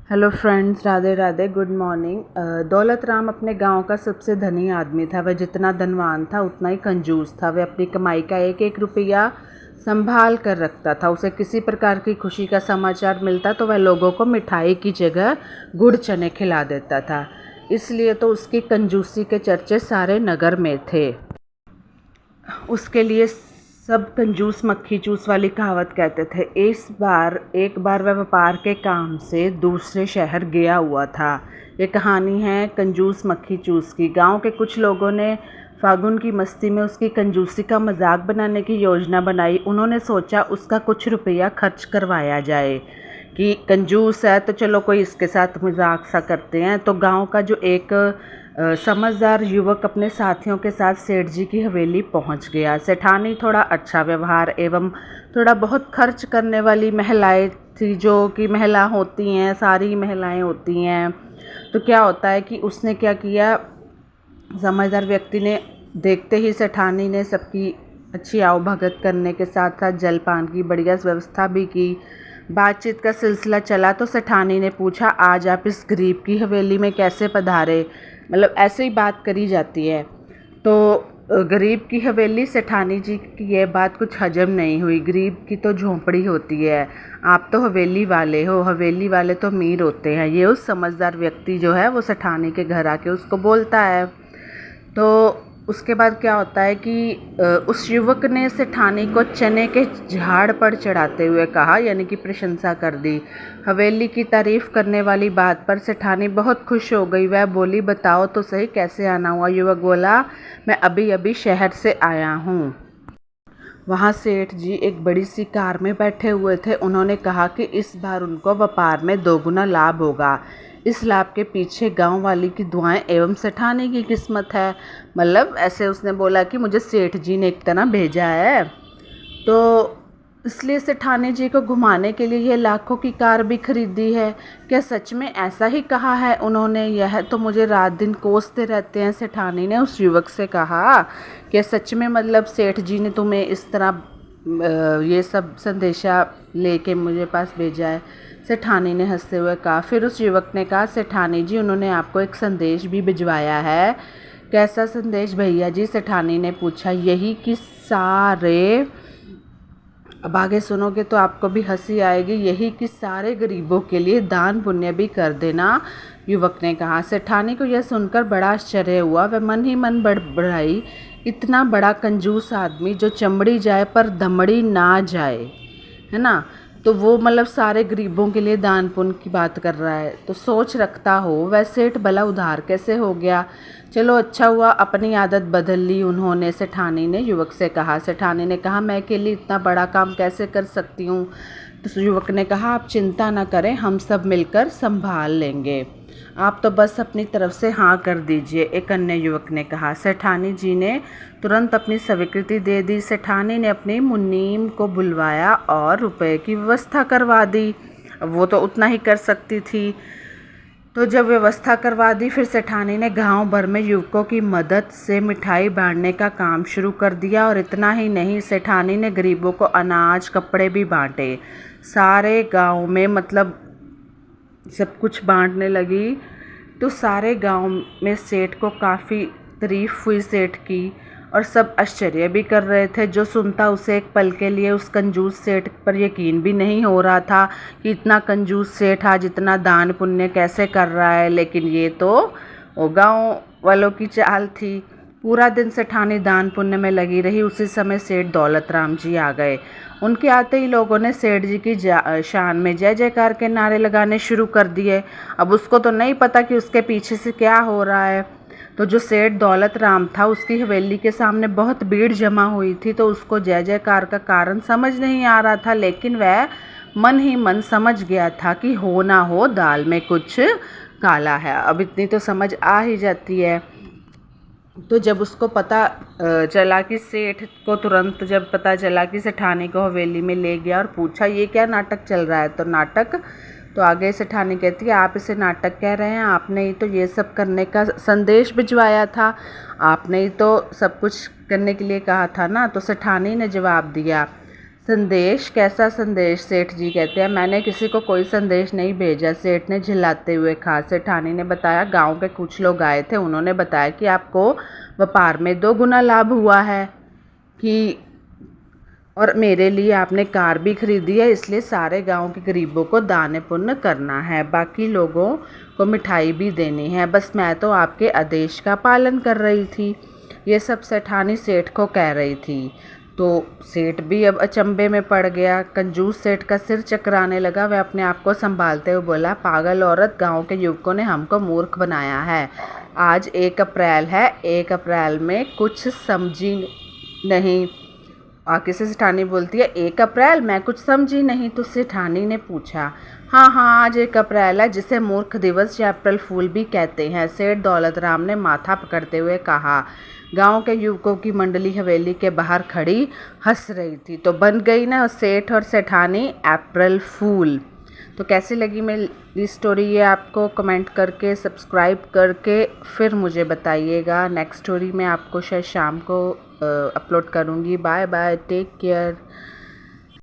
Hello friends, Radhe Radhe, good morning. Daulat Ram अपने गांव का सबसे धनी आदमी था। वह जितना धनवान था उतना ही कंजूस था। वह अपनी कमाई का एक एक रुपया संभाल कर रखता था। उसे किसी प्रकार की खुशी का समाचार मिलता तो वह लोगों को मिठाई की जगह गुड़ चने खिला देता था। इसलिए तो उसकी कंजूसी के चर्चे सारे नगर में थे। उसके लिए सब कंजूस मक्खी चूस वाली कहावत कहते थे। एक बार वह व्यापार के काम से दूसरे शहर गया हुआ था। ये कहानी है कंजूस मक्खी चूस की। गांव के कुछ लोगों ने फागुन की मस्ती में उसकी कंजूसी का मजाक बनाने की योजना बनाई। उन्होंने सोचा उसका कुछ रुपया खर्च करवाया जाए कि कंजूस है तो चलो कोई इसके साथ मजाक सा करते हैं। तो गांव का जो एक समझदार युवक अपने साथियों के साथ सेठ जी की हवेली पहुंच गया। सेठानी थोड़ा अच्छा व्यवहार एवं थोड़ा बहुत खर्च करने वाली महिलाएं थी, जो कि महिला होती हैं, सारी महिलाएं होती हैं। तो क्या होता है कि उसने क्या किया, समझदार व्यक्ति ने देखते ही सेठानी ने सबकी अच्छी आवभगत करने के साथ साथ जलपान की बढ़िया व्यवस्था भी की। बातचीत का सिलसिला चला तो सेठानी ने पूछा, आज आप इस गरीब की हवेली में कैसे पधारे? मतलब ऐसे ही बात करी जाती है। तो गरीब की हवेली, सेठानी जी की ये बात कुछ हजम नहीं हुई। गरीब की तो झोंपड़ी होती है, आप तो हवेली वाले हो, हवेली वाले तो अमीर होते हैं। ये उस समझदार व्यक्ति जो है वो सेठानी के घर आके उसको बोलता है। तो उसके बाद क्या होता है कि उस युवक ने सेठानी को चने के झाड़ पर चढ़ाते हुए कहा, यानी कि प्रशंसा कर दी। हवेली की तारीफ करने वाली बात पर सेठानी बहुत खुश हो गई। वह बोली, बताओ तो सही कैसे आना हुआ? युवक बोला, मैं अभी अभी शहर से आया हूँ। वहाँ सेठ जी एक बड़ी सी कार में बैठे हुए थे। उन्होंने कहा कि इस बार उनको व्यापार में दोगुना लाभ होगा। इस लाभ के पीछे गांव वाली की दुआएं एवं सेठानी की किस्मत है। मतलब ऐसे उसने बोला कि मुझे सेठ जी ने एक तरह भेजा है, तो इसलिए सेठानी जी को घुमाने के लिए ये लाखों की कार भी खरीदी है। क्या सच में ऐसा ही कहा है उन्होंने? यह तो मुझे रात दिन कोसते रहते हैं। सेठानी ने उस युवक से कहा, क्या सच में मतलब सेठ जी ने तुम्हें इस तरह ये सब संदेशा लेके मुझे पास भेजा है? सेठानी ने हंसते हुए कहा। फिर उस युवक ने कहा, सेठानी जी उन्होंने आपको एक संदेश भी भिजवाया है। कैसा संदेश भैया जी? सेठानी ने पूछा। यही कि सारे, अब आगे सुनोगे तो आपको भी हंसी आएगी, यही कि सारे गरीबों के लिए दान पुण्य भी कर देना, युवक ने कहा। सेठानी को यह सुनकर बड़ा आश्चर्य हुआ। वह मन ही मन बड़बड़ाई, इतना बड़ा कंजूस आदमी जो चमड़ी जाए पर दमड़ी ना जाए, है ना? तो वो मतलब सारे गरीबों के लिए दान पुण्य की बात कर रहा है, तो सोच रखता हो वह सेठ भला उधार कैसे हो गया? चलो अच्छा हुआ अपनी आदत बदल ली उन्होंने, सेठानी ने युवक से कहा। सेठानी ने कहा, मैं अकेली इतना बड़ा काम कैसे कर सकती हूँ? तो युवक ने कहा, आप चिंता ना करें, हम सब मिलकर संभाल लेंगे, आप तो बस अपनी तरफ से हाँ कर दीजिए, एक अन्य युवक ने कहा। सेठानी जी ने तुरंत अपनी स्वीकृति दे दी। सेठानी ने अपनी मुनीम को बुलवाया और रुपए की व्यवस्था करवा दी। वो तो उतना ही कर सकती थी। तो जब व्यवस्था करवा दी, फिर सेठानी ने गांव भर में युवकों की मदद से मिठाई बांटने का काम शुरू कर दिया। और इतना ही नहीं, सेठानी ने गरीबों को अनाज कपड़े भी बांटे। सारे गांव में मतलब सब कुछ बांटने लगी। तो सारे गांव में सेठ को काफ़ी तारीफ हुई सेठ की, और सब आश्चर्य भी कर रहे थे। जो सुनता उसे एक पल के लिए उस कंजूस सेठ पर यकीन भी नहीं हो रहा था कि इतना कंजूस सेठ आज इतना दान पुण्य कैसे कर रहा है। लेकिन ये तो गांव वालों की चाल थी। पूरा दिन सेठानी दान पुण्य में लगी रही। उसी समय सेठ दौलत राम जी आ गए। उनके आते ही लोगों ने सेठ जी की शान में जय जयकार के नारे लगाने शुरू कर दिए। अब उसको तो नहीं पता कि उसके पीछे से क्या हो रहा है। तो जो सेठ दौलत राम था, उसकी हवेली के सामने बहुत भीड़ जमा हुई थी। तो उसको जय जयकार का कारण समझ नहीं आ रहा था, लेकिन वह मन ही मन समझ गया था कि हो ना हो दाल में कुछ काला है। अब इतनी तो समझ आ ही जाती है। तो जब उसको पता चला कि सेठ को तुरंत जब पता चला कि सेठानी को हवेली में ले गया और पूछा, ये क्या नाटक चल रहा है? तो नाटक तो आगे सेठानी कहती है, आप इसे नाटक कह रहे हैं, आपने ही तो ये सब करने का संदेश भिजवाया था, आपने ही तो सब कुछ करने के लिए कहा था ना। तो सेठानी ने जवाब दिया, संदेश? कैसा संदेश? सेठ जी कहते हैं, मैंने किसी को कोई संदेश नहीं भेजा, सेठ ने झिल्लाते हुए कहा। सेठानी ने बताया, गांव के कुछ लोग आए थे, उन्होंने बताया कि आपको व्यापार में 2 गुना लाभ हुआ है कि और मेरे लिए आपने कार भी खरीदी है, इसलिए सारे गांव के गरीबों को दान पुण्य करना है, बाकी लोगों को मिठाई भी देनी है, बस मैं तो आपके आदेश का पालन कर रही थी। ये सब सेठानी सेठ को कह रही थी। तो सेठ भी अब अचंभे में पड़ गया। कंजूस सेठ का सिर चकराने लगा। वह अपने आप को संभालते हुए बोला, पागल औरत, गांव के युवकों ने हमको मूर्ख बनाया है। आज 1 अप्रैल है, 1 अप्रैल में कुछ समझी नहीं। आगे से सेठानी बोलती है, 1 अप्रैल? मैं कुछ समझी नहीं। तो सेठानी ने पूछा, हाँ हाँ, आज 1 अप्रैल है, जिसे मूर्ख दिवस या अप्रैल फूल भी कहते हैं। सेठ दौलत राम ने माथा पकड़ते हुए कहा। गांव के युवकों की मंडली हवेली के बाहर खड़ी हंस रही थी। तो बन गई ना सेठ और सेठानी अप्रैल फूल। तो कैसी लगी मेरी स्टोरी, ये आपको कमेंट करके सब्सक्राइब करके फिर मुझे बताइएगा। नेक्स्ट स्टोरी मैं आपको शायद शाम को अपलोड करूँगी। Bye bye, take care.